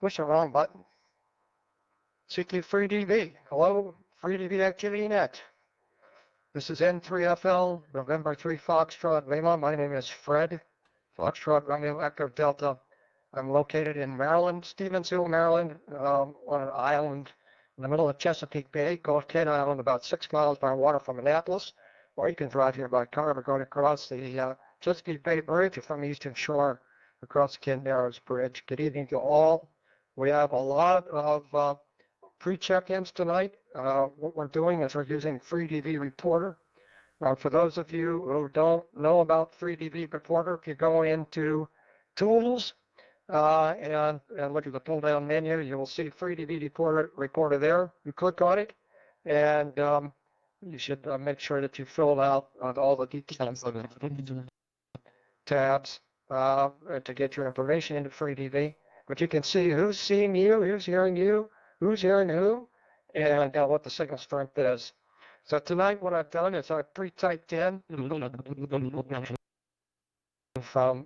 Push the wrong button. CQ FreeDV. Hello, FreeDV Activity Net. This is N3FL, November 3 Foxtrot Lima. My name is Fred, Foxtrot Romeo Echo Delta. I'm located in Maryland, Stevensville, Maryland, on an island in the middle of Chesapeake Bay, Gulf Ken Island, about 6 miles by water from Annapolis. Or you can drive here by car. We're going across the Chesapeake Bay Bridge from the Eastern Shore across the Ken Narrows Bridge. Good evening to all. We have a lot of pre-check-ins tonight. What we're doing is we're using FreeDV Reporter. For those of you who don't know about FreeDV Reporter, if you go into Tools and look at the pull-down menu, you will see FreeDV Reporter there. You click on it, and you should make sure that you fill out all the details of the tabs to get your information into FreeDV. But you can see who's seeing you, who's hearing who, and what the signal strength is. So tonight what I've done is I pre-typed in and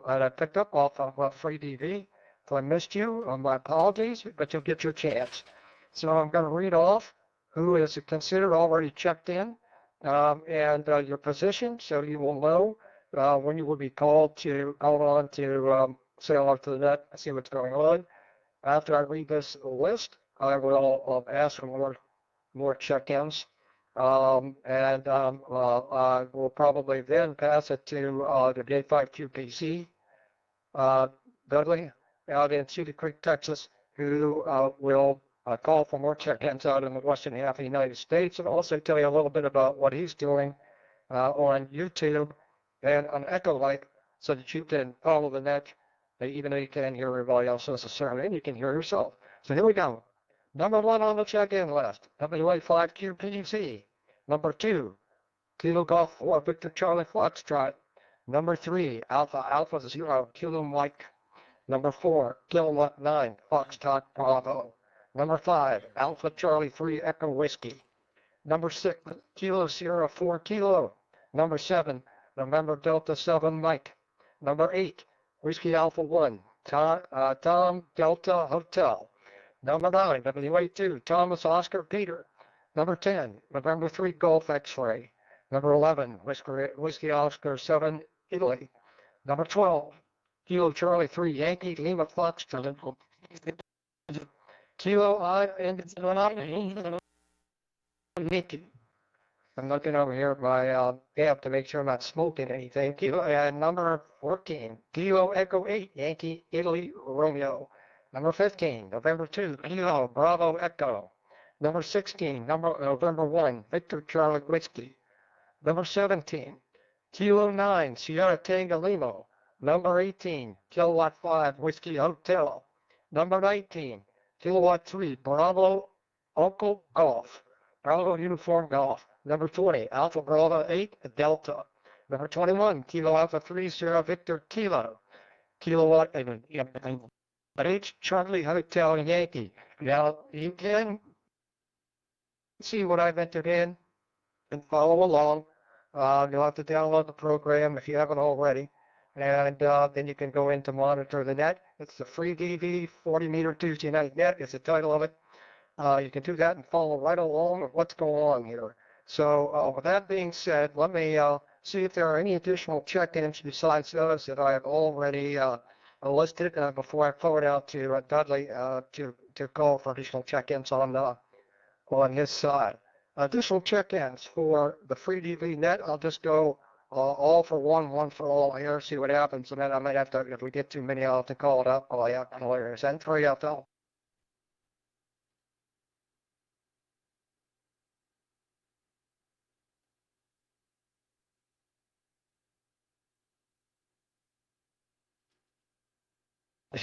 I picked up off of FreeDV. If I missed you, my apologies, but you'll get your chance. So I'm going to read off who is considered already checked in and your position, so you will know when you will be called on to say hello to the net, see what's going on. After I read this list, I will ask for more check-ins, and we'll probably then pass it to the Day 5 QPC, Dudley, out in Cedar Creek, Texas, who will call for more check-ins out in the western half of the United States, and also tell you a little bit about what he's doing on YouTube and on EchoLink, so that you can follow the net, even though you can't hear everybody else necessarily, and you can hear yourself. So here we go. Number 1 on the check-in list, WA5QPC. Number 2, Kilo Golf 4 Victor Charlie Foxtrot. Number 3, Alpha 0 Kilo Mike. Number 4, Kilo 9 Foxtrot Bravo. Number 5, Alpha Charlie 3 Echo Whiskey. Number 6, Kilo Sierra 4 Kilo. Number 7, November Delta 7 Mike. Number 8, Whiskey Alpha 1 Tom Delta Hotel. Number 9, WA2 Thomas Oscar Peter. Number 10, November 3 Golf X-Ray. Number 11, Whiskey Oscar 7 Italy. Number 12, Kilo Charlie 3 Yankee Lima Foxtrot. Kilo I and I'm looking over here at my app to make sure I'm not smoking anything. And number 14, Kilo Echo 8 Yankee Italy Romeo. Number 15, November 2, Kilo Bravo Echo. Number 16, November 1, Victor Charlie Whiskey. Number 17, Kilo 9, Sierra Tango Limo. Number 18, Kilowatt 5, Whiskey Hotel. Number 19, Kilowatt 3, Bravo Uncle Golf. Bravo Uniform Golf. Number 20, Alpha Bravo 8, Delta. Number 21, Kilo Alpha 3, Sierra Victor Kilo. Kilowatt H Charlie Hotel Yankee. Now, you can see what I've entered in and follow along. You'll have to download the program if you haven't already. And then you can go in to monitor the net. It's the FreeDV 40-meter Tuesday night net is the title of it. You can do that and follow right along with what's going on here. So with that being said, let me see if there are any additional check-ins besides those that I have already listed before I forward out to Dudley to call for additional check-ins on his side. Additional check-ins for the FreeDV net, I'll just go all for one for all here, see what happens, and then I might have to, if we get too many, I'll have to call it up. Oh yeah, lawyers, N3FL.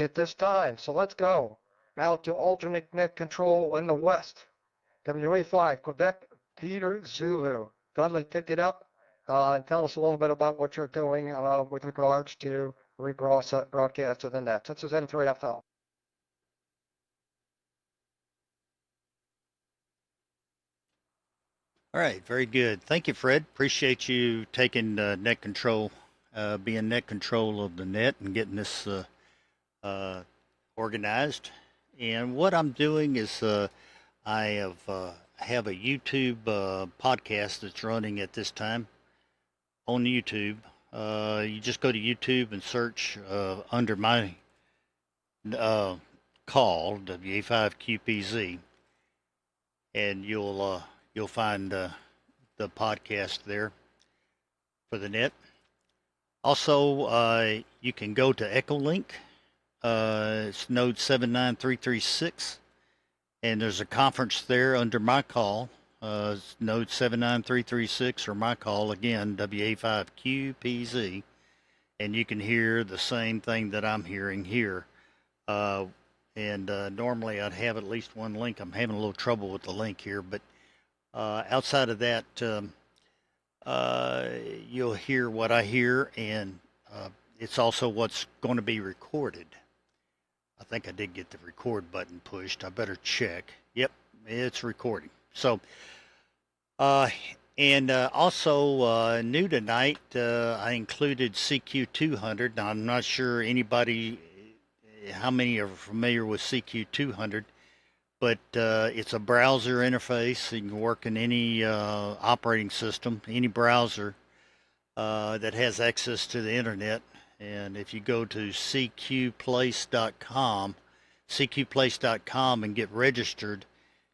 At this time, so let's go now to alternate net control in the west. WA5, Quebec, Peter Zulu. Dudley, pick it up and tell us a little bit about what you're doing with regards to rebroadcast of the net. This is N3FL. All right, very good. Thank you, Fred. Appreciate you taking net control, being net control of the net and getting this organized. And what I'm doing is I have a YouTube podcast that's running at this time on YouTube. You just go to YouTube and search under my uh, call WA5QPZ, and you'll find the podcast there for the net. Also, you can go to EchoLink. It's node 79336, and there's a conference there under my call. It's node 79336 or my call again, WA5QPZ, and you can hear the same thing that I'm hearing here. And normally I'd have at least one link. I'm having a little trouble with the link here, but outside of that, you'll hear what I hear, and it's also what's going to be recorded. I think I did get the record button pushed. I better check. Yep, it's recording. So, and also new tonight, I included CQ200. Now, I'm not sure how many are familiar with CQ200, but it's a browser interface. You can work in any operating system, any browser that has access to the internet. And if you go to cqplace.com and get registered,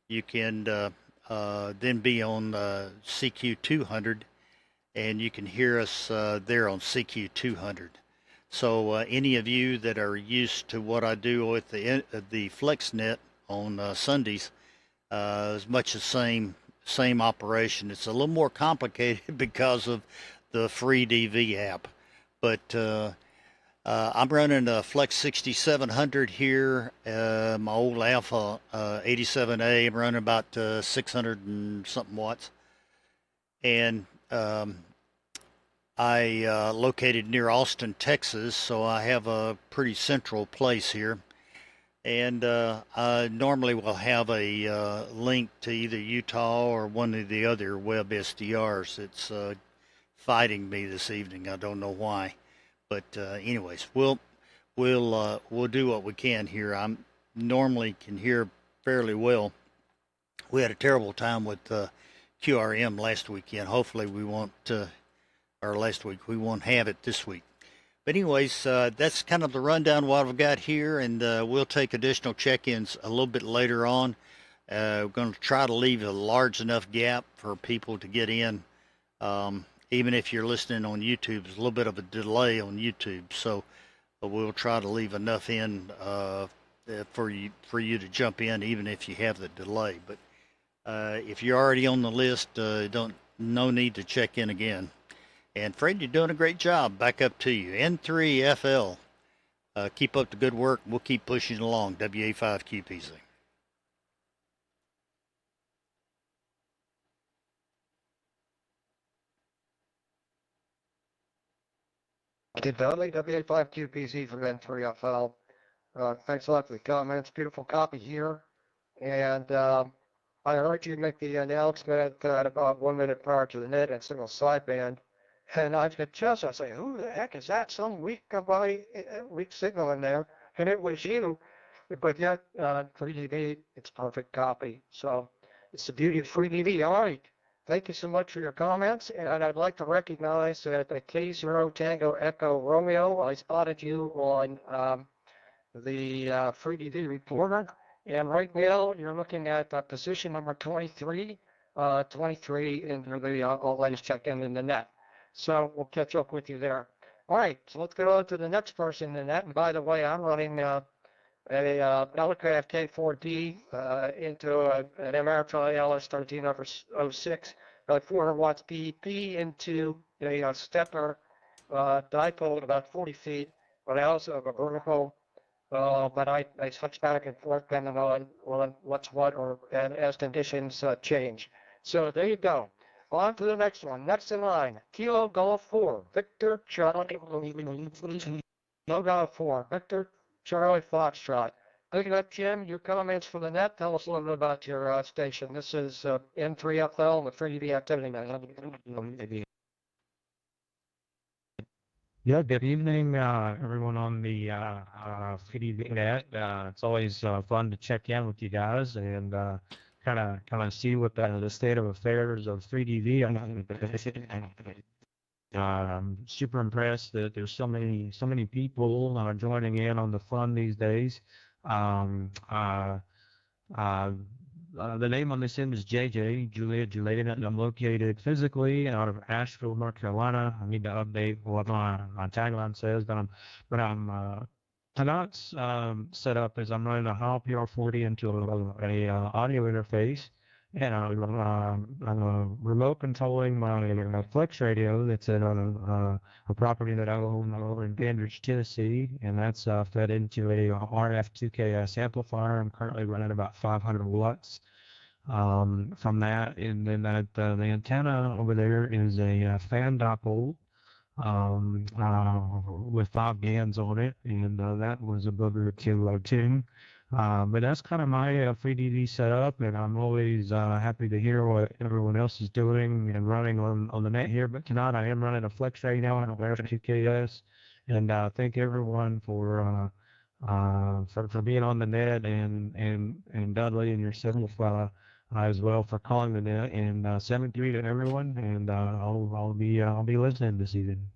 you can then be on CQ200, and you can hear us there on CQ200. So any of you that are used to what I do with the FlexNet on Sundays, is much the same operation. It's a little more complicated because of the FreeDV app, but I'm running a Flex 6700 here, my old Alpha 87A. I'm running about 600 and something watts, and I located near Austin, Texas, so I have a pretty central place here. And I normally will have a link to either Utah or one of the other web SDRs. It's fighting me this evening. I don't know why, but anyways, we'll do what we can here. I'm normally can hear fairly well. We had a terrible time with QRM last weekend. Hopefully we won't. Or last week. We won't have it this week. But anyways, that's kind of the rundown of what I've got here, and we'll take additional check-ins a little bit later on. We're going to try to leave a large enough gap for people to get in. Even if you're listening on YouTube, there's a little bit of a delay on YouTube, so we'll try to leave enough in for you to jump in, even if you have the delay. But if you're already on the list, no need to check in again. And Fred, you're doing a great job. Back up to you. N3FL. Keep up the good work. We'll keep pushing along. WA5QPZ. Dudley, WA5QPZ from N3FL. Thanks a lot for the comments. Beautiful copy here. And I heard you make the announcement at about 1 minute prior to the net and single sideband. And I could just, I say, who the heck is that? Some weak signal in there. And it was you. But yet, FreeDV, it's perfect copy. So it's the beauty of FreeDV. All right. Thank you so much for your comments. And I'd like to recognize that at K0 Tango Echo Romeo, I spotted you on the FreeDV reporter. And right now, you're looking at position number 23, 23 in the latest check-in the net. So we'll catch up with you there. All right, so let's go on to the next person in that. And by the way, I'm running a Elecraft K4D into an American LS1306, 400 watts BP into a stepper dipole at about 40 feet, but I also have a vertical. But I switch back and forth depending on what's what or as conditions change. So there you go. On to the next one. Next in line, Kilo Golf 4, Victor Charlie, No Golf 4, Victor Charlie Foxtrot. Okay, Tim, your comments for the net. Tell us a little bit about your station. This is N3FL, the FreeDV activity manager. Yeah, good evening, everyone on the FreeDV net. It's always fun to check in with you guys and kind of see what the state of affairs of 3DV. I'm super impressed that there's so many people joining in on the fun these days. Um, uh, uh, the name on this end is JJ, Juliet, and I'm located physically out of Asheville, North Carolina. I need to update what my tagline says, but I'm tonight's set up is I'm running a HAL PR40 into a audio interface, and I'm remote controlling my Flex radio that's at a property that I own over in Dandridge, Tennessee, and that's fed into a RF2KS amplifier. I'm currently running about 500 watts from that, and then the antenna over there is a fan dipole with 5 GANs on it, and that was a booger kilo too. But that's kind of my FreeDV setup, and I'm always happy to hear what everyone else is doing and running on the net here. But tonight I am running a Flex right now on a 2KS, and thank everyone for being on the net and Dudley and yourself as well for calling the net and 7-3 to everyone, and I'll be listening this evening.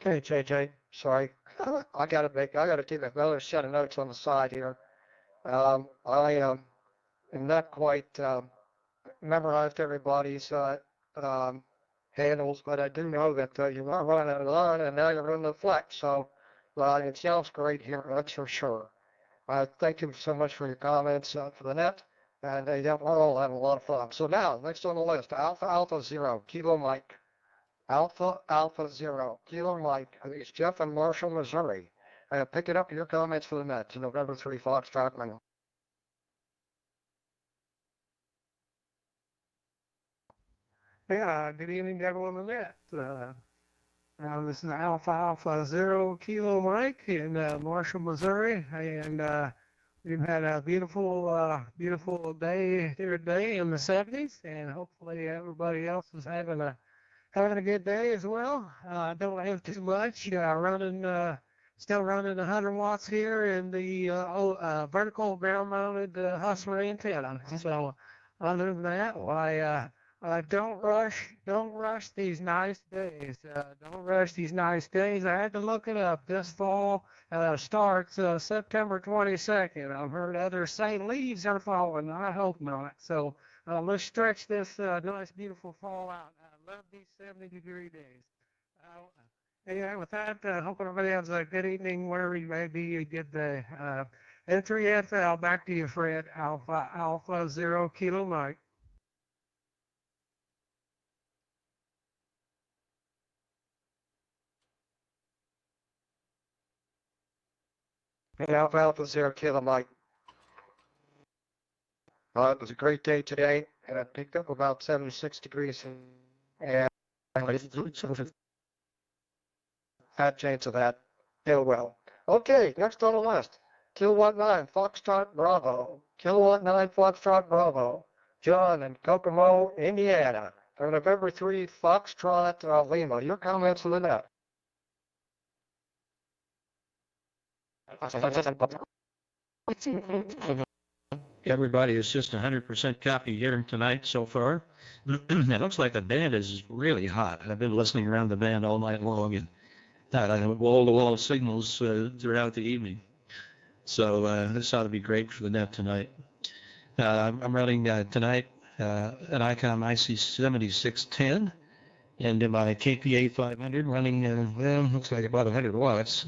Okay, JJ, sorry. I gotta take another set of notes on the side here. I am not quite memorized everybody's um, handles, but I do know that you're not running it on, and now you're running the flex. So it sounds great here, that's for sure. Thank you so much for your comments for the net, and yeah, we're all having a lot of fun. So now, next on the list, Alpha Alpha Zero, Kilo Mike. Alpha Alpha Zero, Kilo Mike. I think it's Jeff in Marshall, Missouri. Picking up your comments for the net to November 3 Foxtrot Manor. Yeah, good evening, everyone on that. This is Alpha Alpha Zero Kilo Mike in Marshall, Missouri, and we've had a beautiful day here today in the 70s, and hopefully everybody else is having a good day as well. Don't have too much. Still running 100 watts here in the vertical ground-mounted Hustler antenna. So other than that, don't rush these nice days. Don't rush these nice days. I had to look it up. This fall starts September 22nd. I've heard others say leaves are falling. I hope not. So let's stretch this nice, beautiful fall out. I love these 70-degree days. Yeah, with that, hope everybody has a good evening wherever you may be. A good day. Entry FL, back to you, Fred. Alpha Alpha Zero Kilo Mike. Hey, Alpha Alpha Zero, Kilo Mike. It was a great day today, and I picked up about 76 degrees, and had chance of that. Still well. Okay, next on the list. Kilowatt 9 Foxtrot Bravo. Kilowatt 9 Foxtrot Bravo. John in Kokomo, Indiana. For November 3 Foxtrot Lima. Your comments on the net. Everybody is just 100% copy here tonight so far. It looks like the band is really hot. I've been listening around the band all night long, and I have wall-to-wall signals throughout the evening. So this ought to be great for the net tonight. I'm running tonight an ICOM IC7610, and in my KPA 500 running, looks like about 100 watts.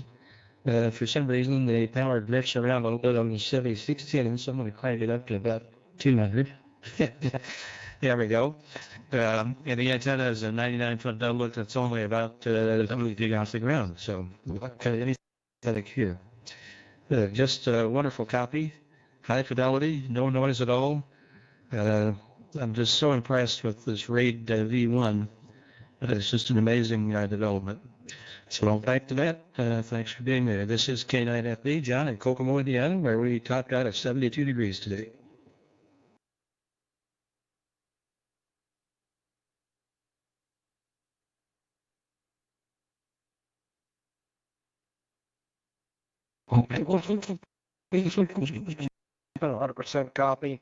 For some reason, the power glitched around a little bit on the 7610, so I'm going to crank it up to about 200. There we go. And the antenna is a 99-foot doublet that's only about 100 feet off the ground, so anything here. Just a wonderful copy, high fidelity, no noise at all. I'm just so impressed with this RAID V1. It's just an amazing development. So back to that. Thanks for being there. This is K9FB, John, in Kokomo, Indiana, where we topped out at 72 degrees today. Okay. 100% copy.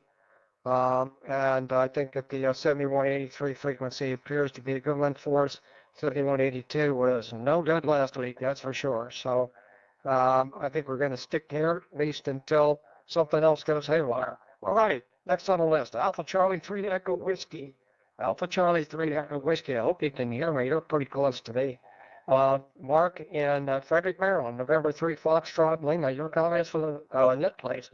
And I think that the 7183 frequency appears to be a good one for us. 7182 was no good last week, that's for sure. So I think we're going to stick here at least until something else goes haywire. All right, next on the list, Alpha Charlie 3 Echo Whiskey. Alpha Charlie 3 Echo Whiskey. I hope you can hear me. You're pretty close to me. Mark in Frederick, Maryland, November 3 Foxtrot Lima. Your comments for the net place.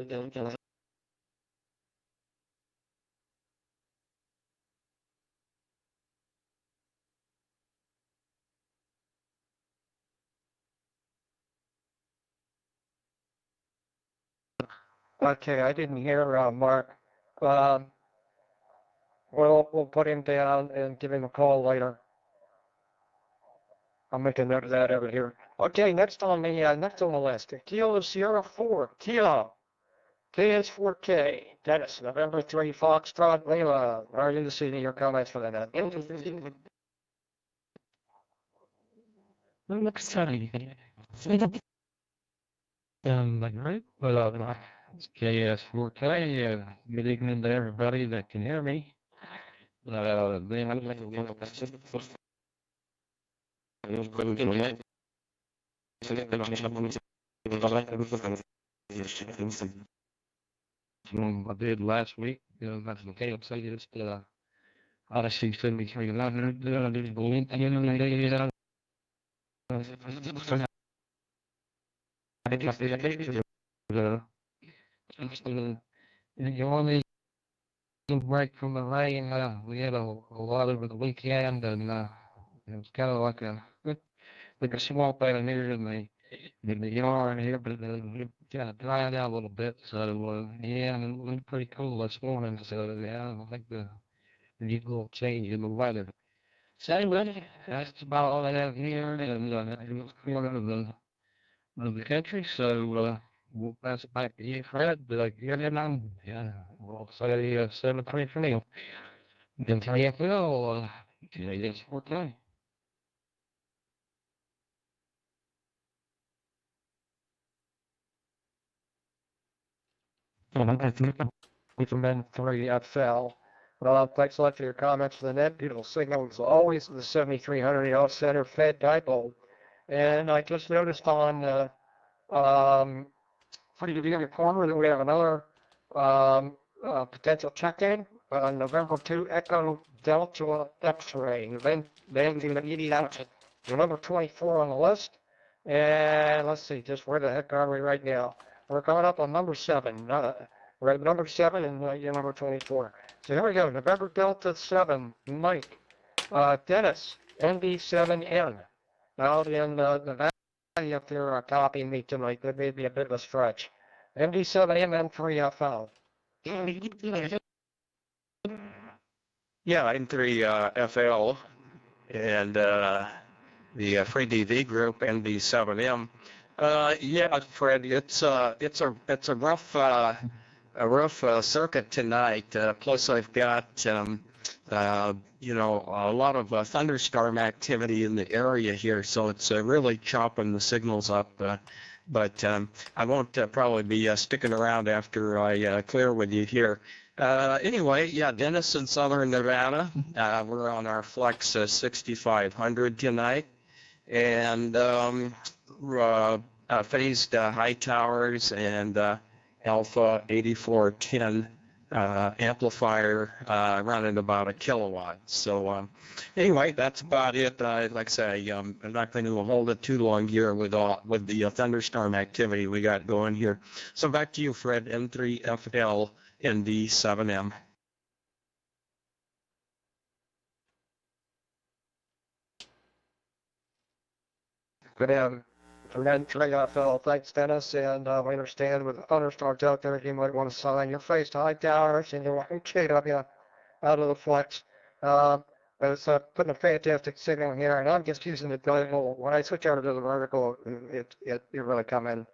Okay, I didn't hear Mark. Um, we'll put him down and give him a call later. I'll make a note of that over here. Okay, next on the list, Kilo Sierra 4, Kilo. K is 4K. Dennis, November 3 Foxtrot Lima. Are you the city? Your comments for that? Right. Well, it's KS4K. Good evening to everybody that can hear me. I did last week. That's the Caleb say this. Odyssey 7300. You only break from the rain. We had a lot over the weekend, and it was kind of like a small pioneer in the yard here, but it kind of dried out a little bit. So yeah, and it was pretty cool this morning. So yeah, I think the neat little change in the weather. So anyway, that's about all I have here, and it was clear of the country. So we'll pass it back to you, Fred. But get in on, yeah, we'll say 7:20 for now. Then tell you Phil, today's 4:20. From 3 FL. Well, thanks a lot for your comments for the net. Beautiful signal as always. The 7300 center fed dipole. And I just noticed on FreeDV corner that we have another potential check-in on November 2 Echo Delta X-ray. Then the out to number 24 on the list. And let's see, just where the heck are we right now? We're coming up on number 7. We're at number 7 and number 24. So here we go, November Delta 7, Mike, Dennis, NB7N. Now in the valley up there copying me tonight, that may be a bit of a stretch. NB7N and 3FL. Yeah, N3FL and the FreeDV group NB7M. Yeah, Fred, it's a rough circuit tonight. Plus, I've got a lot of thunderstorm activity in the area here, so it's really chopping the signals up. But I won't probably be sticking around after I clear with you here. Anyway, yeah, Dennis in Southern Nevada. We're on our Flex 6500 tonight, and phased high towers and Alpha 8410 amplifier running about a kilowatt. So anyway, that's about it. Like I say, I'm not going to hold it too long here with the thunderstorm activity we got going here. So back to you, Fred. N3FL NB7M. Good afternoon. Thanks, Dennis. And we understand with the thunderstorms out there, you might want to sign your face to high towers and you want to KW out of the flex. It's putting a fantastic signal here, and I'm just using the digital. When I switch over to the vertical, it really come in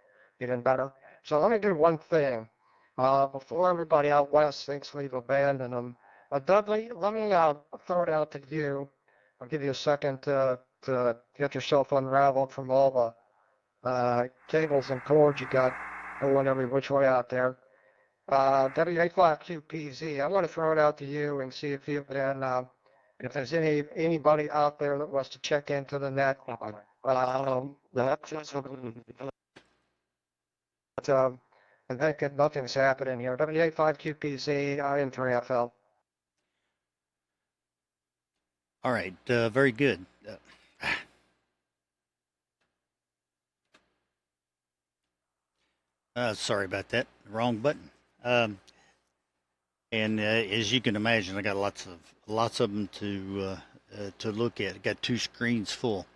even better. So let me do one thing before everybody out west thinks we've abandoned them. Dudley, let me throw it out to you. I'll give you a second to get yourself unraveled from all the cables and cords you got going every which way out there. W85QPZ, I want to throw it out to you and see if you can, if there's anybody out there that wants to check into the net. I think nothing's happening here. W85QPZ, in3FL. All right, very good. Sorry about that. Wrong button. And as you can imagine, I got lots of them to look at. I got 2 screens full.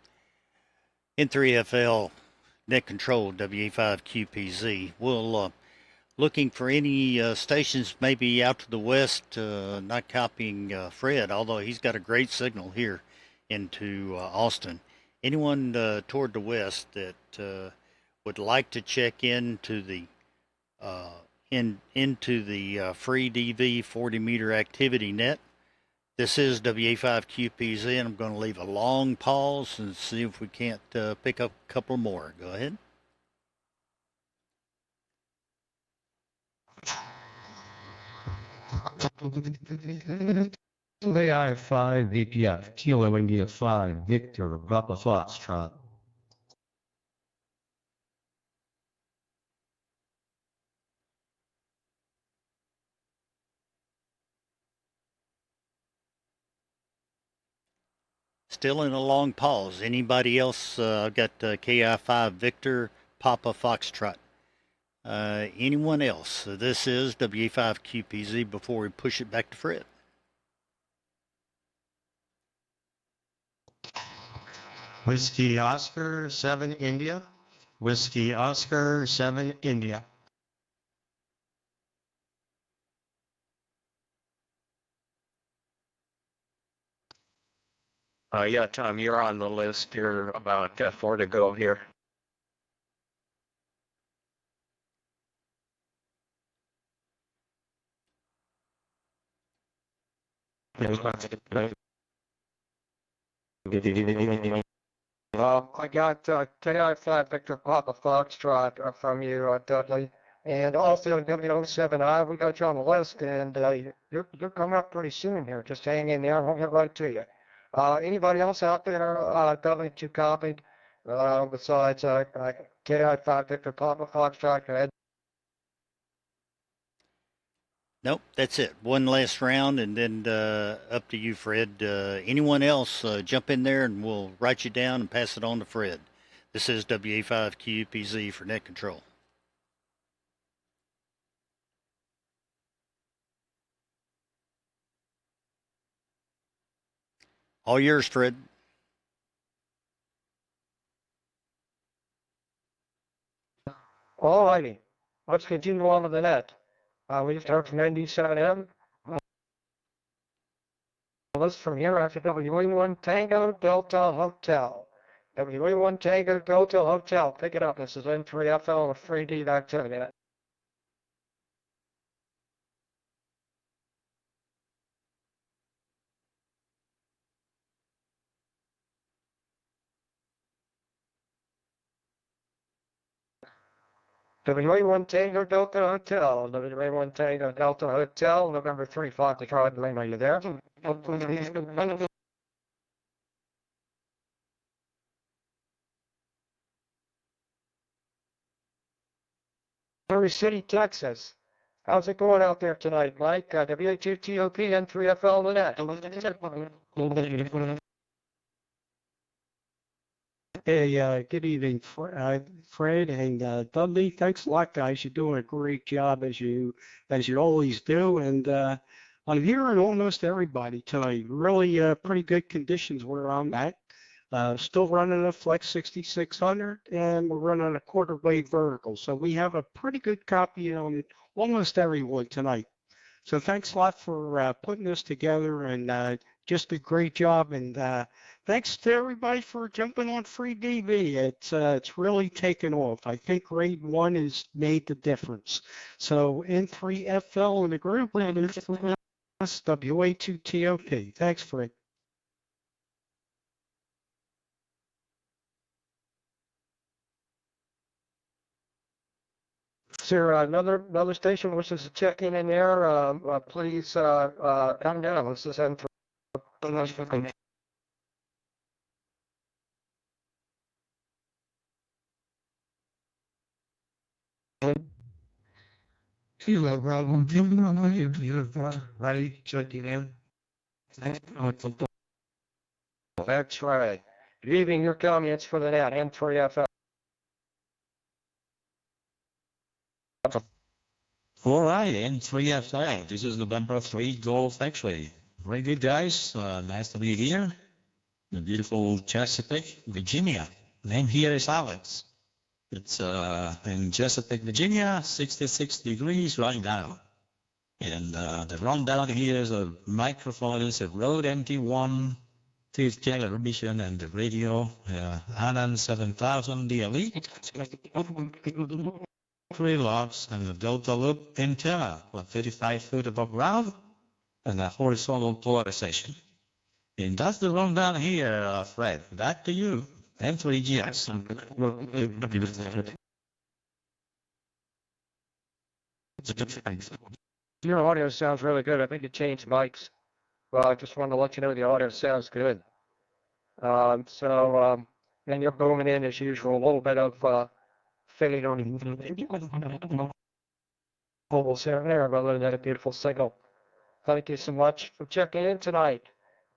N3FL net control WA5QPZ. We'll looking for any stations maybe out to the west, not copying Fred, although he's got a great signal here into Austin. Anyone toward the west that would like to check into the FreeDV 40-meter activity net. This is WA5QPZ, and I'm going to leave a long pause and see if we can't pick up a couple more. Go ahead. AI5 VPF, Kilo India 5, Victor, Papa Foxtrot. Still in a long pause. Anybody else? I've got KI5 Victor, Papa Foxtrot. Anyone else? This is WA5QPZ before we push it back to Fred. Whiskey Oscar 7 India. Whiskey Oscar 7 India. Yeah, Tom, you're on the list. You're about 4 to go here. I got KI5 Victor Papa Foxtrot from you, Dudley. And also W07I, we got you on the list, and you're coming up pretty soon here. Just hang in there, I'll get right to you. Anybody else out there, Dudley, to copy, besides KI5 Victor Papa Foxtrot? Go ahead. Nope, that's it. One last round, and then up to you, Fred. Anyone else, jump in there, and we'll write you down and pass it on to Fred. This is WA5QPZ for net control. All yours, Fred. All righty. Let's continue on with the net. We just heard from ND7M. List from here after WA1 Tango Delta Hotel. WA1 Tango Delta Hotel. Pick it up. This is N3FL and FreeDV activity. WA1 Tango Delta Hotel. WA1 Tango Delta Hotel. November 3-5 to try Lane. Are you there? Missouri City, Texas. How's it going out there tonight, Mike? WA2TOP N3FL the net. Hey, good evening, Fred and Dudley. Thanks a lot, guys. You're doing a great job as you always do. And I'm hearing almost everybody tonight. Really pretty good conditions where I'm at. Still running a Flex 6600, and we're running a quarter blade vertical. So we have a pretty good copy on almost everyone tonight. So thanks a lot for putting this together, and just a great job. And thanks to everybody for jumping on FreeDV. It's really taken off. I think grade 1 has made the difference. So N3FL in the group, and WA2TOP. Thanks, Fred. Is there another station wishes to check in there? Please come down. This is N3. Hello, problem. Ready? Checking in. That's right. Leaving your comments for the net, N3FL. All right, N3FL. This is November 3 Golf actually. Very good, guys. Nice to be here. The beautiful Chesapeake, Virginia. Name here is Alex. It's in Chesapeake, Virginia, 66 degrees right now. And the rundown here is a microphone is a Rode MT1 tooth television and the radio 107,000 DLE. 3 logs and a delta loop antenna 35 foot above ground and a horizontal polarization. And that's the rundown here, Fred. Back to you. M3GS. Your audio sounds really good. I think you changed mics. Well, I just wanted to let you know the audio sounds good. And you're booming in as usual. A little bit of fading on bubbles here and there, but other than that, a beautiful signal. Thank you so much for checking in tonight.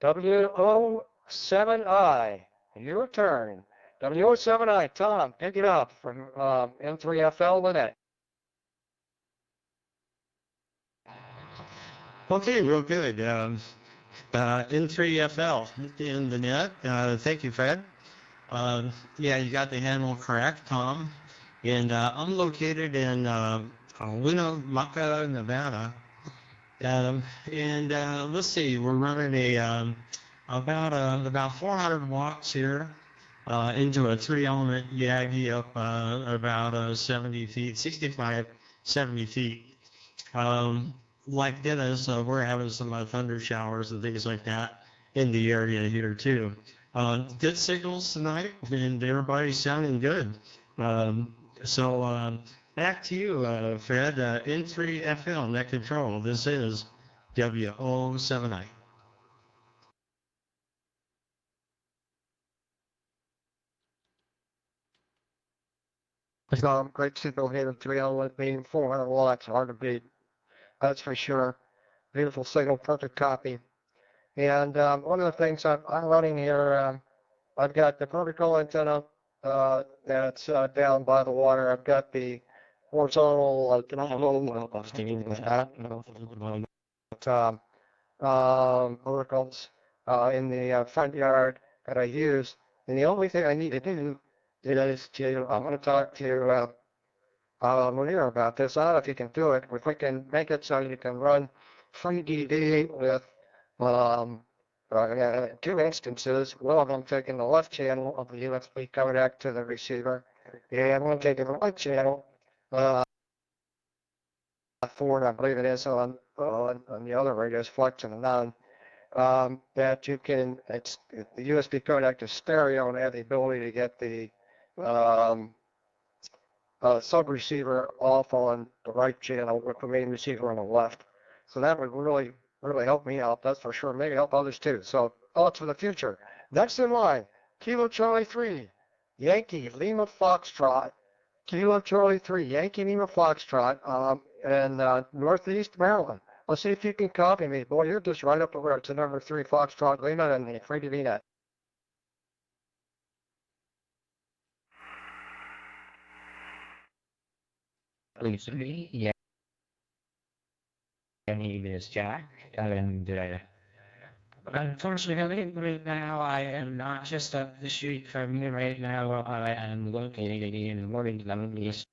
W07I, your turn. W07I, Tom, pick it up from M3FL Lynette. Okay, real good. N3FL in the net. Thank you, Fred. Yeah, you got the handle correct, Tom. And I'm located in Winnemucca, Nevada. Let's see, we're running about 400 watts here into a 3-element Yagi up about 70 feet, 65, 70 feet. Like Dennis, we're having some thunder showers and things like that in the area here too. Good signals tonight, and everybody's sounding good. Back to you, Fred. N3FL, net control. This is W079. Great signal here in 3-element being 400 watts, hard to beat. That's for sure. Beautiful signal, perfect copy. And one of the things I'm running here, I've got the vertical antenna that's down by the water. I've got the horizontal verticals in the front yard that I use. And the only thing I need to do is I'm going to talk to Munir about this. I don't know if you can do it. If we can make it so you can run FreeDV with 2 instances. One of them taking the left channel of the USB codec to the receiver, and one taking the right channel for, I believe it is, on the other radios, Flex and None. That you can, the USB codec is stereo and have the ability to get the sub receiver off on the right channel with the main receiver on the left. So that would really help me out, that's for sure. Maybe help others too. So thoughts for the future. Next in line, Kilo Charlie 3, Yankee Lima Foxtrot. Kilo Charlie 3, Yankee Lima Foxtrot, in Northeast Maryland. Let's see if you can copy me. Boy, you're just right up the road to number 3 Foxtrot Lima and the FreeDV net. Yeah, my name is Jack, and unfortunately, right now I am not just up the street from you. Right now, I am located in Morgan, East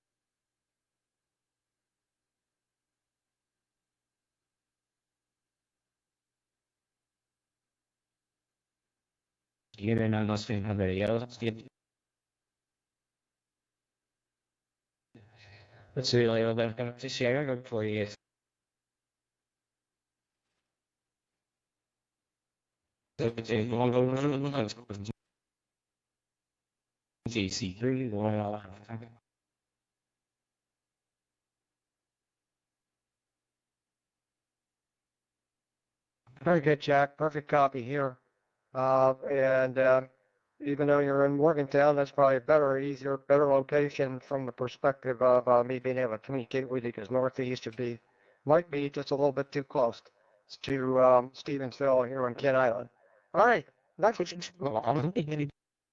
you didn't listening to videos. It's really a bit of a share for you. GC3, Very good, Jack. Perfect copy here. And even though you're in Morgantown, that's probably a better, easier, better location from the perspective of me being able to communicate with you, because Northeast might be just a little bit too close to Stevensville here on Kent Island. All right, next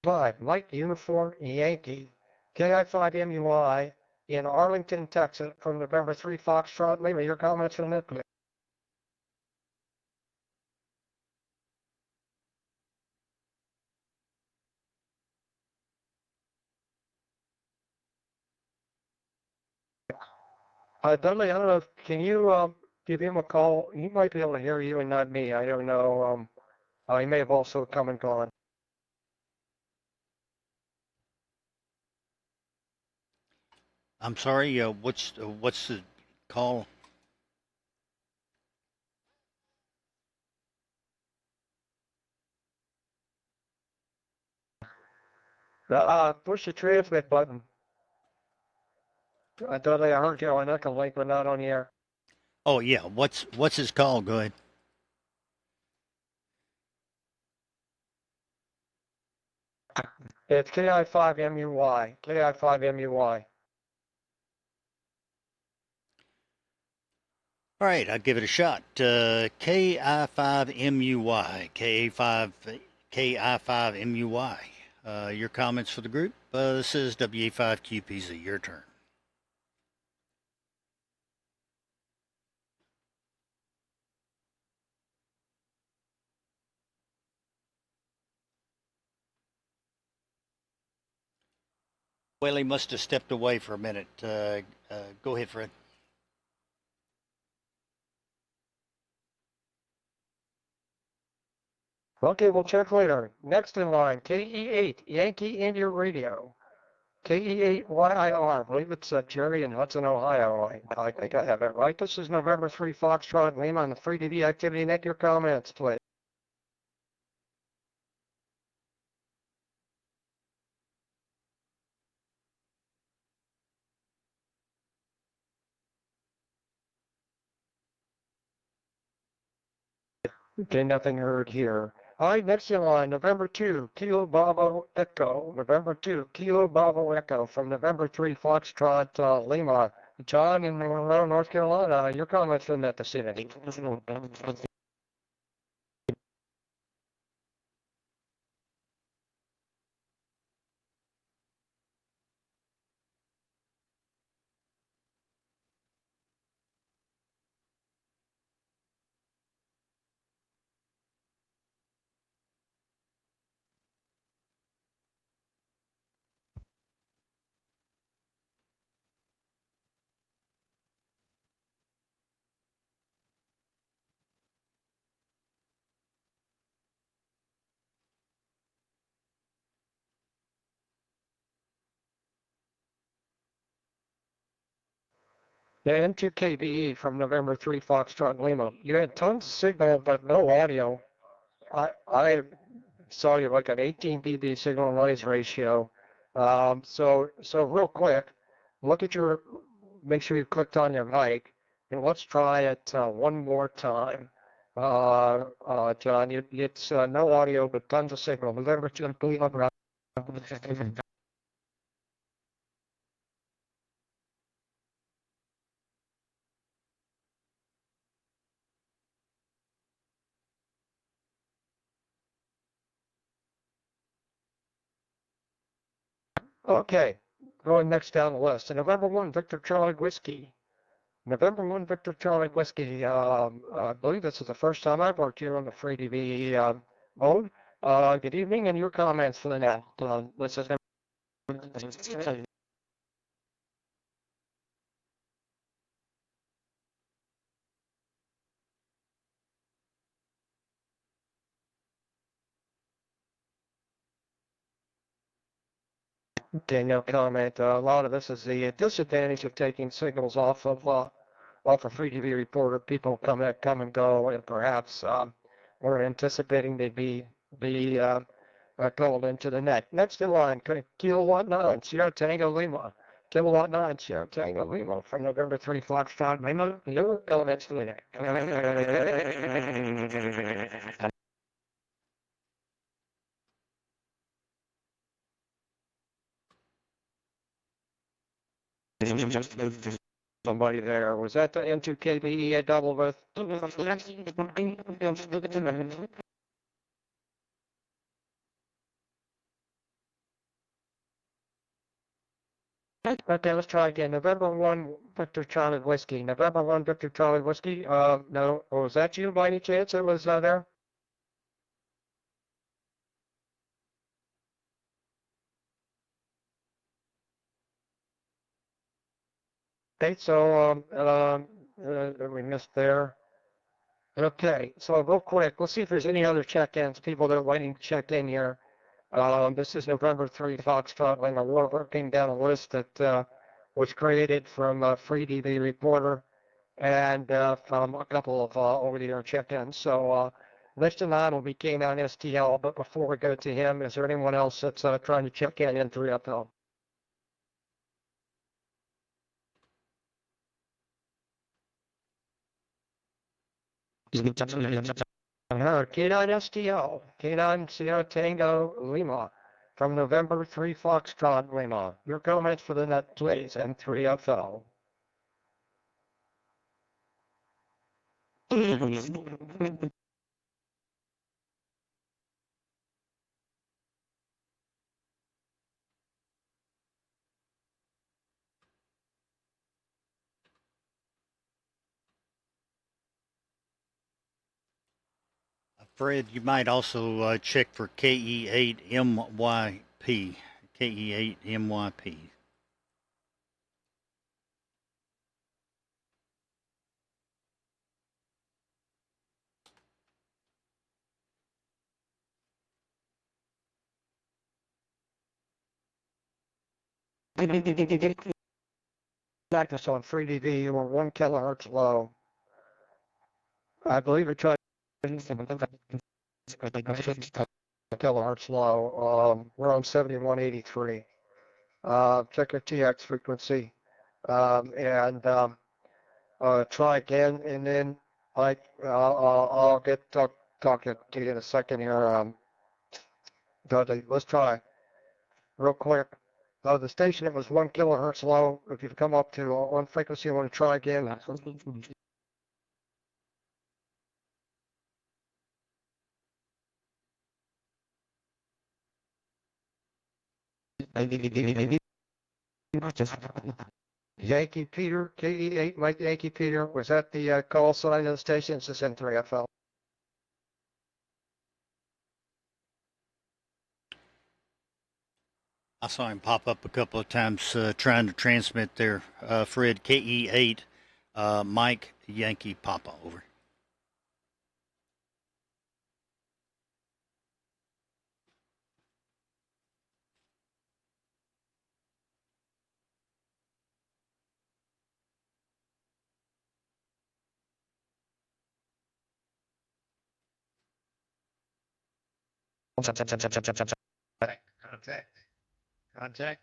five, Mike Uniform Yankee, KI5MUI in Arlington, Texas, from November 3 Foxtrot. Maybe your comments on that, please. Dudley, I don't know, can you give him a call? He might be able to hear you and not me. I don't know. He may have also come and gone. I'm sorry. What's the call? Push the transmit button. Dudley, I heard you on EchoLink, but not on the air. Oh yeah. What's his call? Go ahead. It's KI5MUY. KI5MUY. All right, I'll give it a shot. KI5MUY, KI5MUY. Your comments for the group? This is WA5QPZ. Your turn. Well, he must have stepped away for a minute. Go ahead, Fred. Okay, we'll check later. Next in line, KE8, Yankee India Radio. KE8YIR, I believe it's Jerry in Hudson, Ohio. I think I have it right. This is November 3 Foxtrot Lima on the FreeDV activity net. Your comments, please. Okay, nothing heard here. All right, next in line, November 2, Kilo Bravo Echo. November 2, Kilo Bravo Echo from November 3 Foxtrot Lima. John in Monroe, North Carolina, your comments in that vicinity. Yeah, N2KBE from November 3 Foxtrot Lima. You had tons of signal, but no audio. I saw you like an 18 dB signal noise ratio. So real quick, look at make sure you clicked on your mic, and let's try it one more time. John, it's no audio, but tons of signal. November 2 Lima. Okay, going next down the list. November 1 Victor Charlie Whiskey. November 1 Victor Charlie Whiskey. I believe this is the first time I've worked here on the FreeDV mode. Good evening, and your comments for the net. This is Daniel comment. A lot of this is the disadvantage of taking signals off a FreeDV reporter. People come and go, and perhaps we're anticipating they'd be called into the net. Next in line, Kilowatt 9, Sierra Tango Lima. Kilowatt 9, Sierra Tango Lima from November 3 Foxtrot Lima. New elements to the net. Somebody there. Was that the N2KBE I double with? Okay, let's try again. November 1, Victor Charlie Whiskey. November 1, Victor Charlie Whiskey. No. Or was that you by any chance? It was there? Okay, so, we missed there. Okay, so real quick, let's see if there's any other check-ins, people that are waiting to check in here. This is November 3 Foxtrot Lima. We're working down a list that was created from FreeDV Reporter and from a couple of over-the-air check-ins. So next in line will be K9 STL, but before we go to him, is there anyone else that's trying to check in 3FL? K9 STL, K9 Sierra Tango Lima, from November 3 Foxtrot Lima. Your comments for the net, please, and 3FL. Fred, you might also check for KE8MYP. KE8MYP. Practice on FreeDV, you were 1 kilohertz low. I believe it tried kilohertz low. We're on 7183. Check your TX frequency. And try again, and then I'll get talking to you in a second here. Dudley, let's try real quick. The station, it was 1 kilohertz low. If you come up to one frequency, you want to try again. Yankee Peter, KE8 Mike Yankee Peter, was that the call sign of the station? This is N3FL. I saw him pop up a couple of times trying to transmit there. Fred, KE8, Mike Yankee Papa, over. Contact.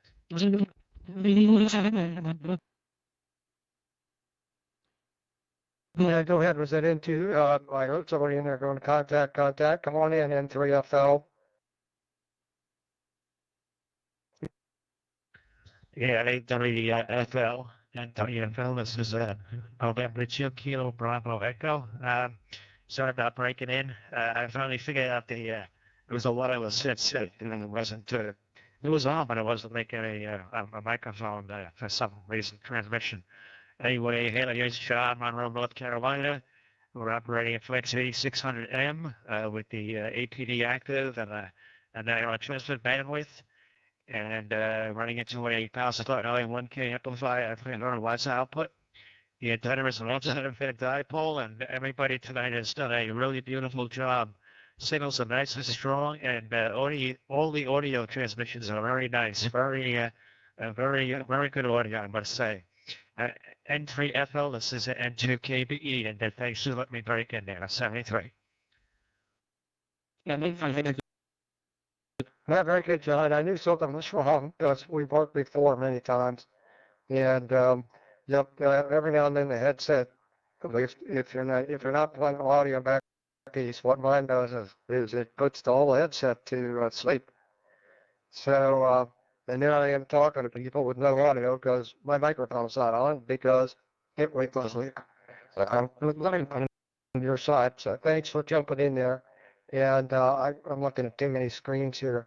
Yeah, go ahead. Was that into? I heard somebody in there going contact. Come on in, N3FL. Yeah, WFL and WFL. This is November 2 Kilo Bravo Echo. Sorry about breaking in. I finally figured out it was a wireless set, and then it wasn't. It was on, but it wasn't making a microphone for some reason transmission. Anyway, here's Sean, Monroe, North Carolina. We're operating at Flex 8600M with the APD active and a transmit bandwidth, and running into a power supply 1K amplifier at 300 watts output. The antenna is an ultra-fit dipole, and everybody tonight has done a really beautiful job Signals are nice and strong, and all the audio transmissions are very nice. Very good audio, I must say. N3FL, this is an N2KBE, and thanks for letting me break in there. 73. Yeah, very good, John. I knew something was wrong because we've worked before many times. And yep, every now and then the headset, at least if you're not playing audio back piece, what mine does is it puts the whole headset to sleep. So and then I am talking to people with no audio because my microphone's not on because it went to sleep. So I'm living on your side. So thanks for jumping in there. And I'm looking at too many screens here.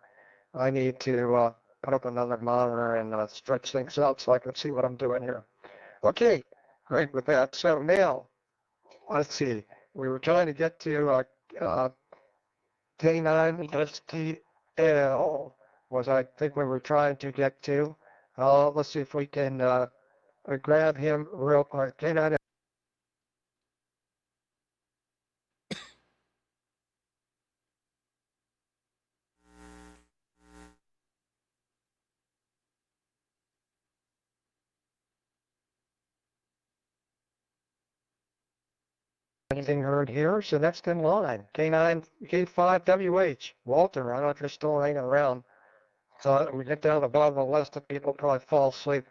I need to put up another monitor and stretch things out so I can see what I'm doing here. Okay, great with that. So now, let's see. We were trying to get to K9STL was I think we were trying to get to. Let's see if we can grab him real quick. K9. Anything heard here? So next in line, K9, K5WH, Walter. I don't know if you're still hanging around. So we get down to the bottom of the list of people probably fall asleep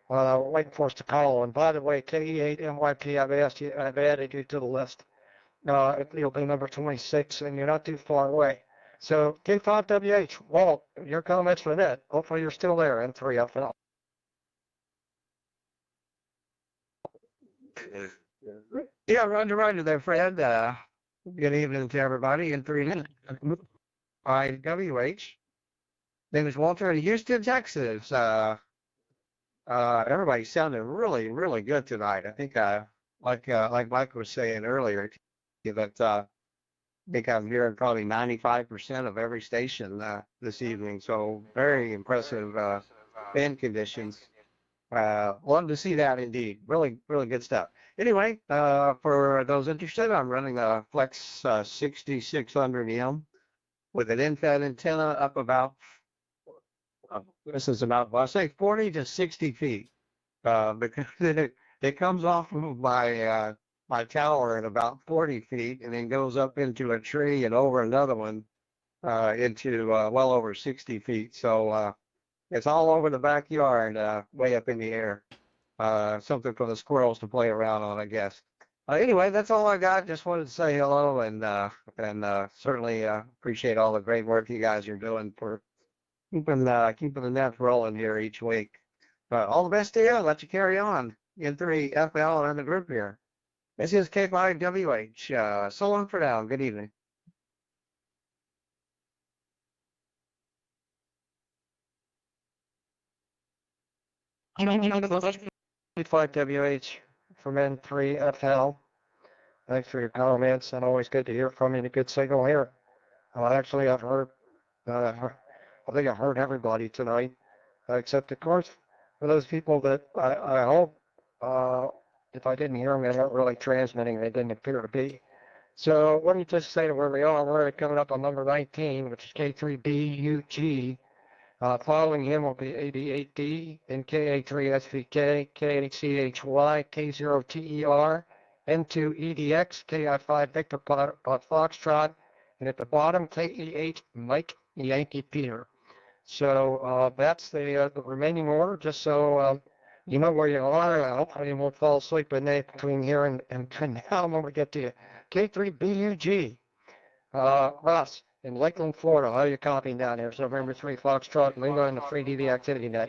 while waiting for us to call. And by the way, KE8MYP, I've added you to the list. You'll be number 26, and you're not too far away. So K5WH, Walt, your comments for that. Hopefully you're still there, N3FL. Yeah, Roger there, Fred. Good evening to everybody. In 3 minutes, IWH. Name is Walter in Houston, Texas. Everybody sounded really, really good tonight. I think, like Mike was saying earlier, that I think I'm hearing probably 95% of every station this evening. So very impressive band conditions. Love to see that indeed. Really, really good stuff. Anyway, for those interested, I'm running a Flex 6600M with an in-fed antenna up about, this is about, well, I say 40 to 60 feet, because it comes off of my tower at about 40 feet and then goes up into a tree and over another one into well over 60 feet. So it's all over the backyard, way up in the air. Something for the squirrels to play around on, I guess. Anyway, that's all I got. Just wanted to say hello and certainly appreciate all the great work you guys are doing for keeping the net rolling here each week. All the best to you. Let you carry on. N3FL and the group here. This is K5WH. So long for now. Good evening. K5WH from N3FL. Thanks for your comments, and always good to hear from you. And a good signal here. Actually, I've heard, I think I heard everybody tonight, except of course for those people that I hope, if I didn't hear them, they're not really transmitting. They didn't appear to be. So let me just say where we are. We're coming up on number 19, which is K3BUG. Following him will be AB8D, then KA3SVK, K8CHY, K0TER, N2EDX, KI5 Victor Foxtrot, and at the bottom, KE8 Mike Yankee Peter. So that's the remaining order, just so you know where you are. I hope you won't fall asleep in there between here and now when we get to you. K3BUG, Ross in Lakeland, Florida. How are you copying down here? So November 3 Foxtrot, Lima, and the FreeDV activity net.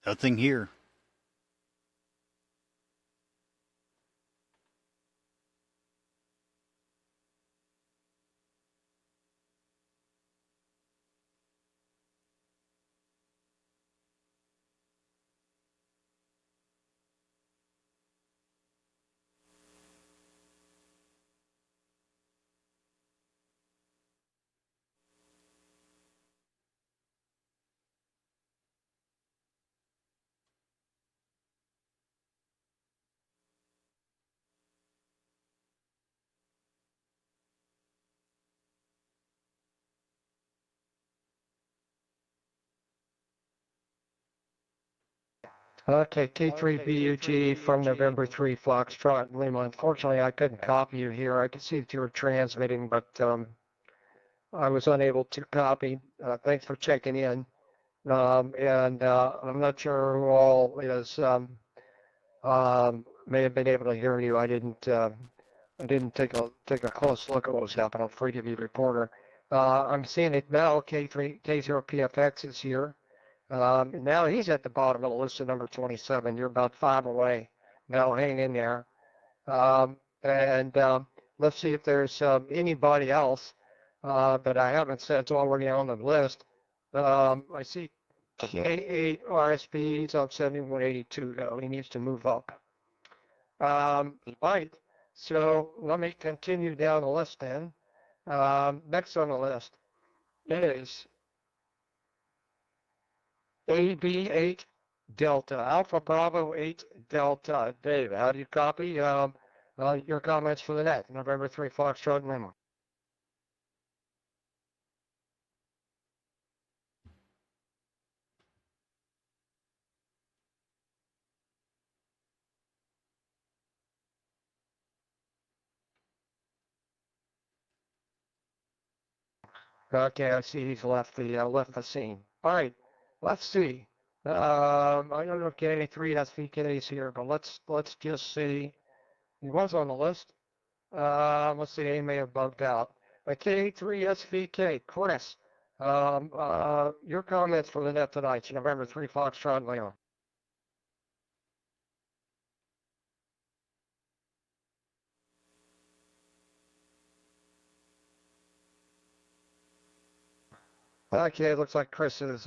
Nothing here. Okay, K3BUG from November 3 Foxtrot Lima. Unfortunately, I couldn't copy you here. I could see that you were transmitting, but I was unable to copy. Thanks for checking in. And I'm not sure who all is may have been able to hear you. I didn't take a close look at what was happening on FreeDV Reporter. I'm seeing it now. K0PFX is here. Now he's at the bottom of the list at number 27. You're about 5 away. Now hang in there. And let's see if there's anybody else that I haven't said is already on the list. I see K8 RSP. He's on 7182 though. He needs to move up. Right. So let me continue down the list then. Next on the list is AB8 Delta, Alpha Bravo 8 Delta. Dave, how do you copy your comments for the net? November 3 Foxtrot Lima. Okay, I see he's left the scene. All right, let's see. I don't know if K3 has VKs here, but let's just see. He was on the list. Let's see, he may have bugged out. K3 SVK, Chris. Your comments for the net tonight, November 3 Foxtrot Lima. Okay, it looks like Chris has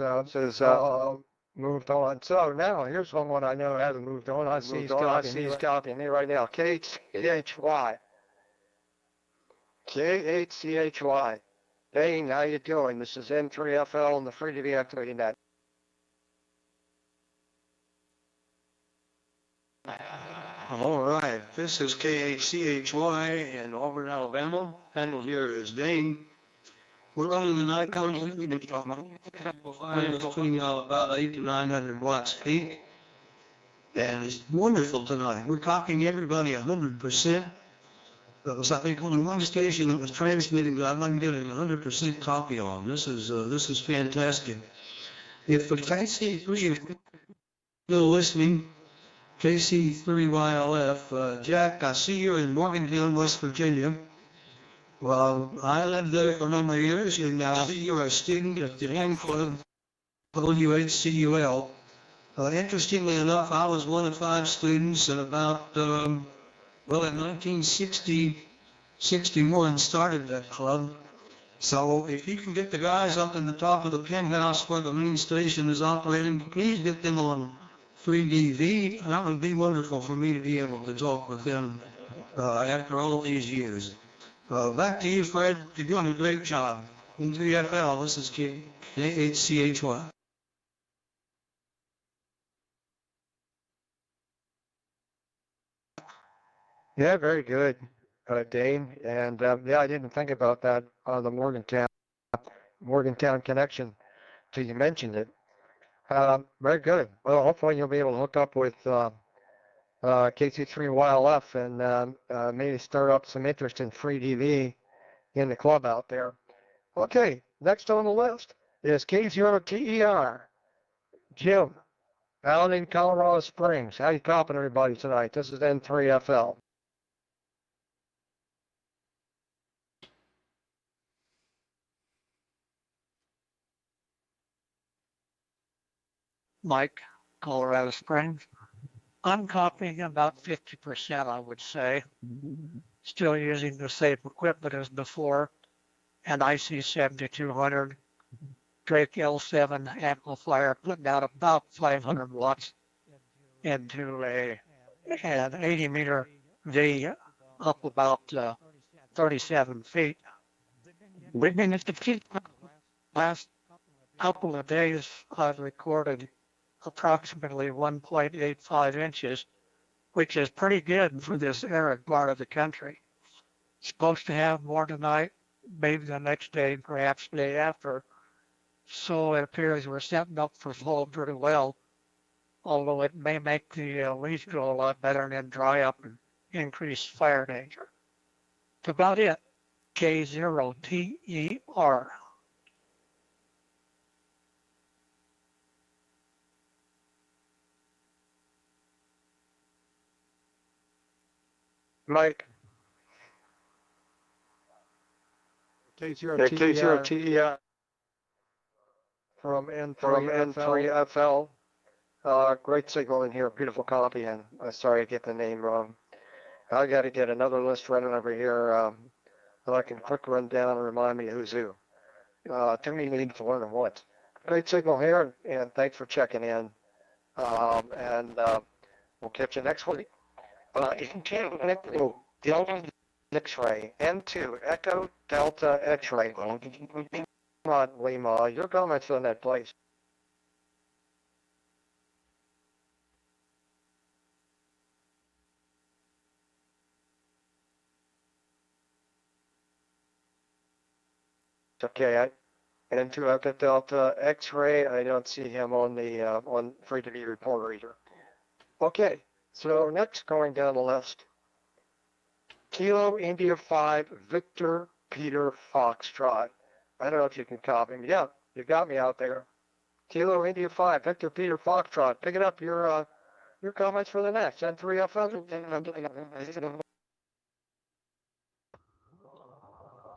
moved on. So now here's one I know hasn't moved on. I see he's copying me right now. KHY. KHCHY. Dane, how you doing? This is N3FL and the FreeDV Activity Net. All right, this is KHCHY in Auburn, Alabama. Handle here is Dane. We're running the night count between about 8 to 900 watts peak. And it's wonderful tonight. We're copying everybody 100%. There was, I think, only one station that was transmitting that I'm getting 100% copy on. This is fantastic. If the KC3 is still listening, KC3YLF, Jack, I see you in Morgantown, West Virginia. Well, I lived there for a number of years, and I see you're a student at the Hanford WHCUL. Interestingly enough, I was one of 5 students at about, in 1961 started that club. So if you can get the guys up in the top of the penthouse where the main station is operating, please get them on FreeDV. That would be wonderful for me to be able to talk with them after all these years. Back to you, Fred. You're doing a great job. In VFL, this is KHCHY. Yeah, very good, Dane. And yeah, I didn't think about that on the Morgantown connection till you mentioned it. Very good. Well, hopefully you'll be able to hook up with KC3YLF and maybe start up some interest in FreeDV in the club out there. Okay, next on the list is K0TER, Jim, out in Colorado Springs. How you coping, everybody, tonight? This is N3FL. Mike, Colorado Springs. I'm copying about 50%, I would say. Still using the same equipment as before. An IC 7200 Drake L7 amplifier putting out about 500 watts into an 80 meter V up about 37 feet. We've been at the peak last couple of days. I've recorded approximately 1.85 inches, which is pretty good for this arid part of the country. Supposed to have more tonight, maybe the next day, perhaps the day after. So it appears we're setting up for fall pretty well. although it may make the leaves grow a lot better and then dry up and increase fire danger. That's about it. K0TER. Mike. K0TER from N3FL. Great signal in here, beautiful copy, and sorry I get the name wrong. I got to get another list running over here so I can quick run down and remind me who's who. Too many names to learn at once. Great signal here, and thanks for checking in. We'll catch you next week. Delta X-ray, N2, Echo Delta X-ray. Come on, Lima, your comments on that, please. Okay, N2 Echo Delta X-ray. I don't see him on the on FreeDV report reader. Okay, so next going down the list. Kilo India 5 Victor Peter Foxtrot. I don't know if you can copy me. Yeah, you got me out there. Kilo India 5 Victor Peter Foxtrot. Pick it up. Your comments for the next N3FL.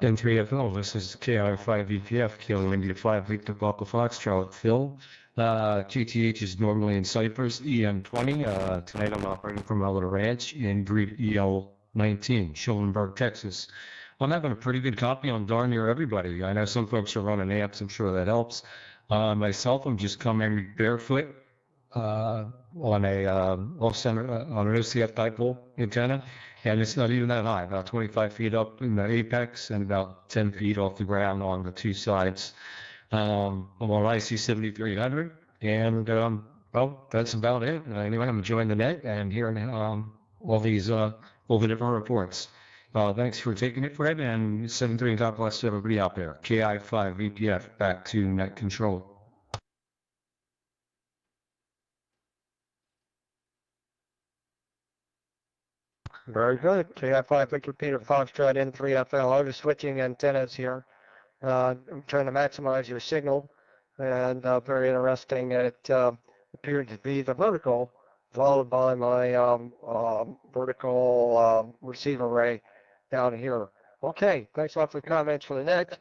N3FL, this is KR5VPF, Kilo India 5 Victor Papa Foxtrot. Phil, GTH is normally in Cyprus, EM20. Tonight I'm operating from Elder Ranch in Greek EL19, Schulenburg, Texas. I'm having a pretty good copy on darn near everybody. I know some folks are running amps, I'm sure that helps. Myself, I'm just coming barefoot on a off-center, on an OCF dipole antenna. And it's not even that high, about 25 feet up in the apex and about 10 feet off the ground on the two sides. I'm on IC 7300, and well, that's about it. Anyway, I'm enjoying the net and hearing all the different reports. Thanks for taking it, Fred, and 73 God bless everybody out there. KI5 VPF back to net control. Very good. KI5 Victor Peter Foxtrot N3FL. I was switching antennas here. I'm trying to maximize your signal. And very interesting. It appeared to be the vertical, followed by my vertical receiver array down here. Okay, thanks a lot for the comments for the net.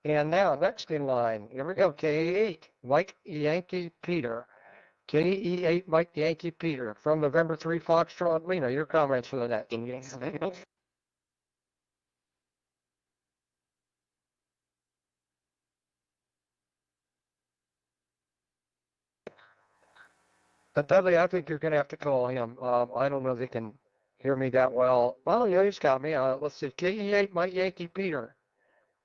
And now, next in line, here we go, KE8, Mike Yankee Peter. KE8 Mike Yankee Peter from November 3 Foxtrot Lena. Your comments for the net. Dudley, I think you're going to have to call him. I don't know if he can hear me that well. Well, yeah, he's got me. Let's see. KE8 Mike Yankee Peter.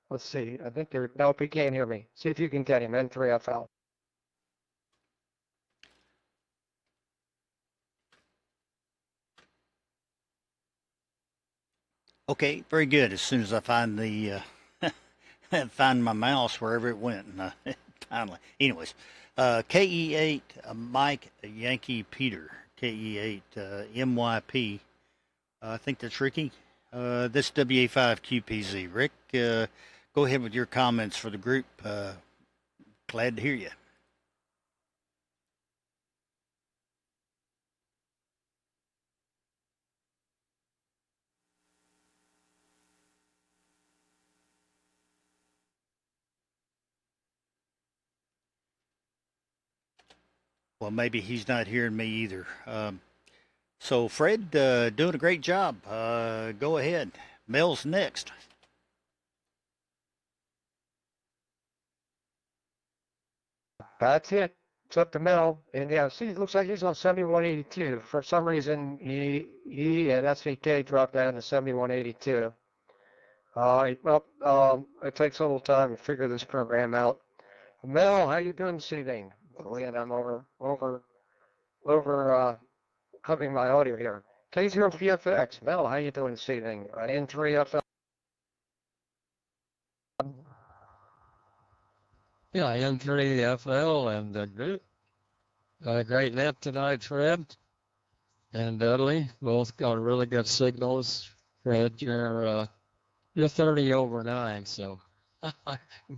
Let's see. I think nope, he can't hear me. See if you can get him. N3FL. Okay, very good. As soon as I find the find my mouse wherever it went, finally. Anyways, KE8 Mike Yankee Peter, KE8 MYP. I think that's Ricky. This WA5QPZ. Rick, go ahead with your comments for the group. Glad to hear you. Well, maybe he's not hearing me either. So, Fred, doing a great job. Go ahead. Mel's next. That's it. It's up to Mel. And yeah, see, it looks like he's on 7182. For some reason, he and SVK dropped down to 7182. It takes a little time to figure this program out. Mel, how you doing this evening? And I'm covering my audio here. K0 VFX. Mel, how you doing this evening? N3FL. Yeah, N3FL and good. Great net tonight, Fred and Dudley. Both got really good signals. Fred, you're 30 over 9, so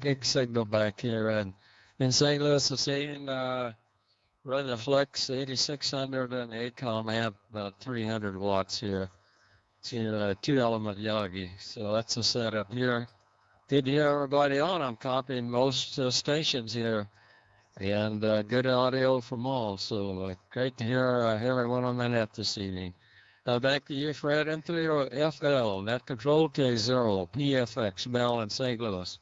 big signal back here. And in St. Louis, the same running a Flex 8600 and ACOM amp, about 300 watts here. It's a 2-element Yagi, so that's the setup here. Good to hear everybody on. I'm copying most stations here, and good audio from all. So great to hear everyone on the net this evening. Back to you, Fred, into your FL, net control K0, PFX, Bell in St. Louis.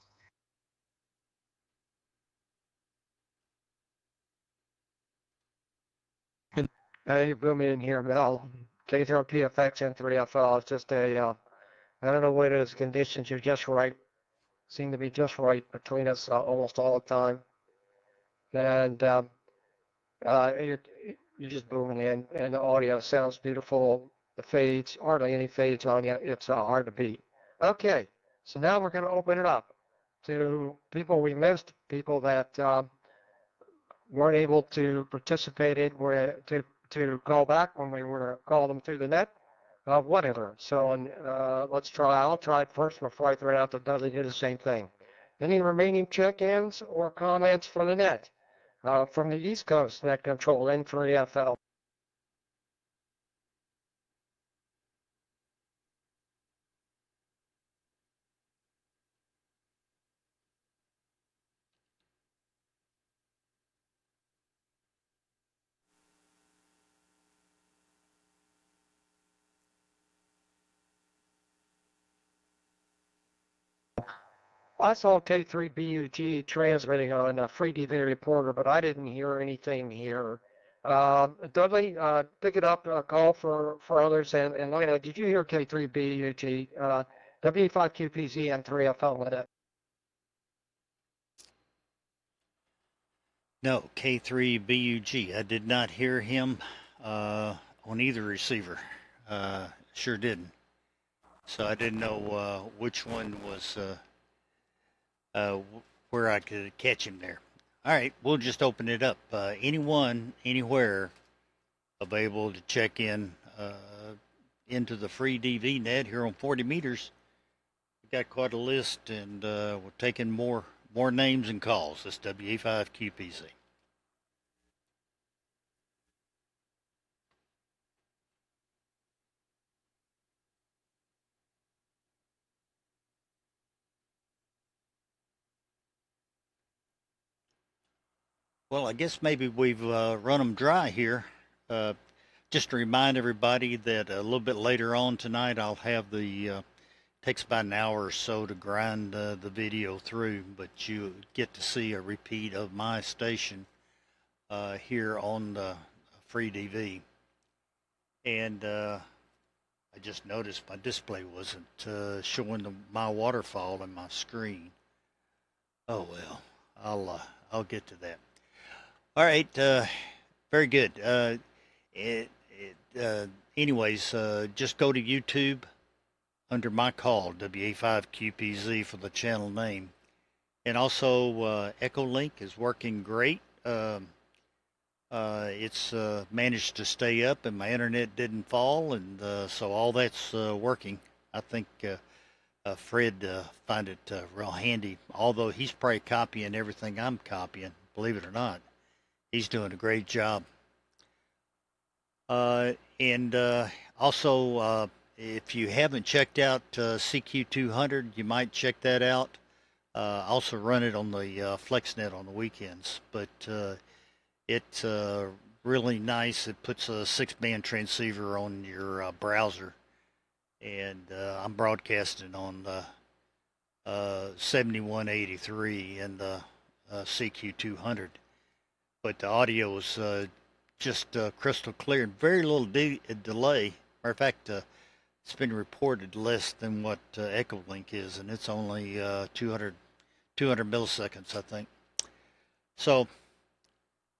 Hey, boom in here, Mel. K0 PFX and 3FL. It's just I don't know what it is. Conditions are just right. Seem to be just right between us almost all the time. And you're just booming in, and the audio sounds beautiful. The fades, hardly any fades on you. It's hard to beat. Okay, so now we're going to open it up to people we missed, people that weren't able to participate in, to call back when we were calling them through the net, whatever. So let's try. I'll try it first before I throw it out to Dudley do the same thing. Any remaining check-ins or comments from the net? From the East Coast, net control N3FL. I saw K3BUG transmitting on a FreeDV reporter, but I didn't hear anything here. Dudley, pick it up, call for others, and Lena, did you hear K3BUG, W5QPZ and 3FL with it? No, K3BUG. I did not hear him on either receiver. Sure didn't. So I didn't know which one was where I could catch him there. All right, we'll just open it up. Anyone, anywhere, available to check in into the FreeDV net here on 40 meters. We've got quite a list, and we're taking more names and calls. This WA5QPZ. Well, I guess maybe we've run them dry here. Just to remind everybody that a little bit later on tonight, I'll have the, takes about an hour or so to grind the video through, but you get to see a repeat of my station here on the FreeDV. And I just noticed my display wasn't showing my waterfall in my screen. Oh well, I'll get to that. All right, very good. Anyways, just go to YouTube under my call, WA5QPZ for the channel name. And also, EchoLink is working great. It's managed to stay up, and my internet didn't fall, and so all that's working. I think Fred find it real handy, although he's probably copying everything I'm copying, believe it or not. He's doing a great job. And also, if you haven't checked out CQ200, you might check that out. Also run it on the FlexNet on the weekends, but it's really nice. It puts a 6-band transceiver on your browser, and I'm broadcasting on the 7183 and the CQ200. But the audio is just crystal clear and very little delay. Matter of fact, it's been reported less than what EchoLink is, and it's only 200 milliseconds, I think. So,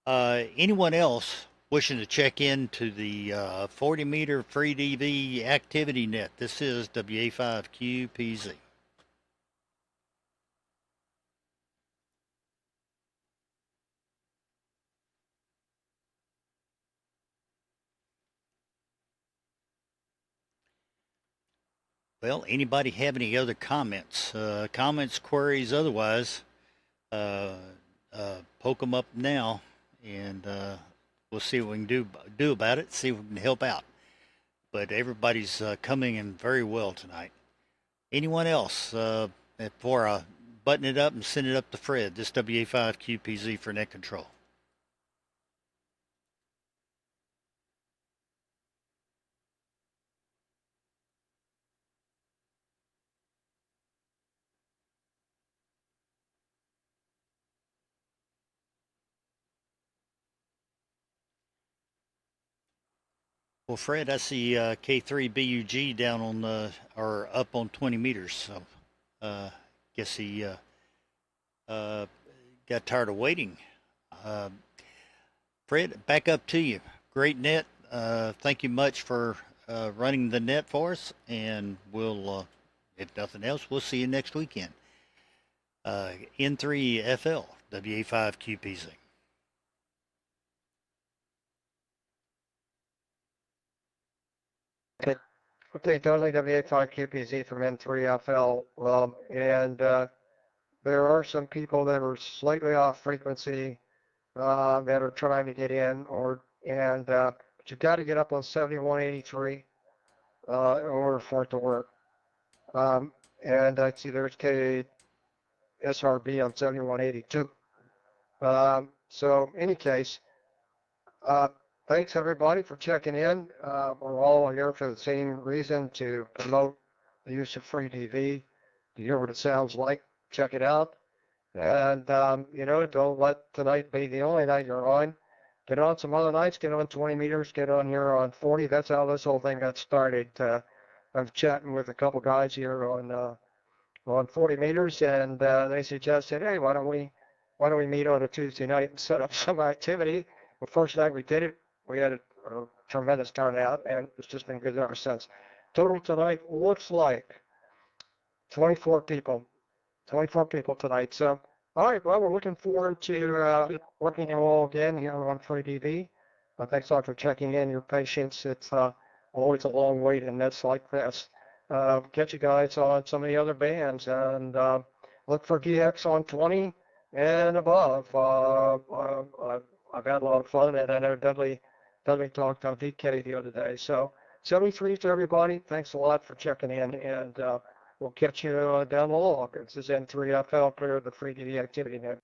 anyone else wishing to check into the 40-meter FreeDV activity net? This is WA5QPZ. Well, anybody have any other comments? Comments, queries, otherwise, poke them up now, and we'll see what we can do about it, see if we can help out. But everybody's coming in very well tonight. Anyone else? Before I button it up and send it up to Fred, this WA5QPZ for net control. Well, Fred, I see K3BUG down on or up on 20 meters. So, guess he got tired of waiting. Fred, back up to you. Great net. Thank you much for running the net for us, and we'll, if nothing else, we'll see you next weekend. N3FL, WA5QPZ. Okay, Dudley, WA5QPZ from N3FL. And there are some people that are slightly off frequency that are trying to get in, but you've got to get up on 7183 in order for it to work. And I see there's KSRB on 7182. So, in any case, thanks everybody for checking in. We're all here for the same reason, to promote the use of FreeDV. To hear what it sounds like, check it out. And, don't let tonight be the only night you're on. Get on some other nights, get on 20 meters, get on here on 40. That's how this whole thing got started. I'm chatting with a couple guys here on 40 meters, and they suggested, hey, why don't we meet on a Tuesday night and set up some activity? The first night we did it, we had a tremendous turnout, and it's just been good ever since. Total tonight looks like 24 people. 24 people tonight. So, all right, well, we're looking forward to working you all again here on FreeDV. Thanks a lot for checking in, your patience. It's always a long wait in nets like this. Catch you guys on some of the other bands, and look for DX on 20 and above. I've had a lot of fun, and I know Dudley talked on DK the other day. So 73 to everybody. Thanks a lot for checking in, and we'll catch you down the log. This is N3FL, clear of the FreeDV activity net.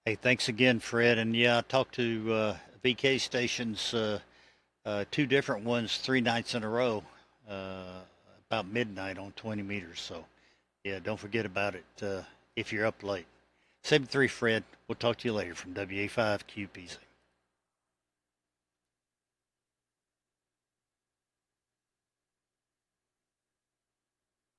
Hey, thanks again, Fred. And yeah, I talked to VK stations, 2 different ones, 3 nights in a row, about midnight on 20 meters. So yeah, don't forget about it if you're up late. 73 Fred. We'll talk to you later from WA5QPZ.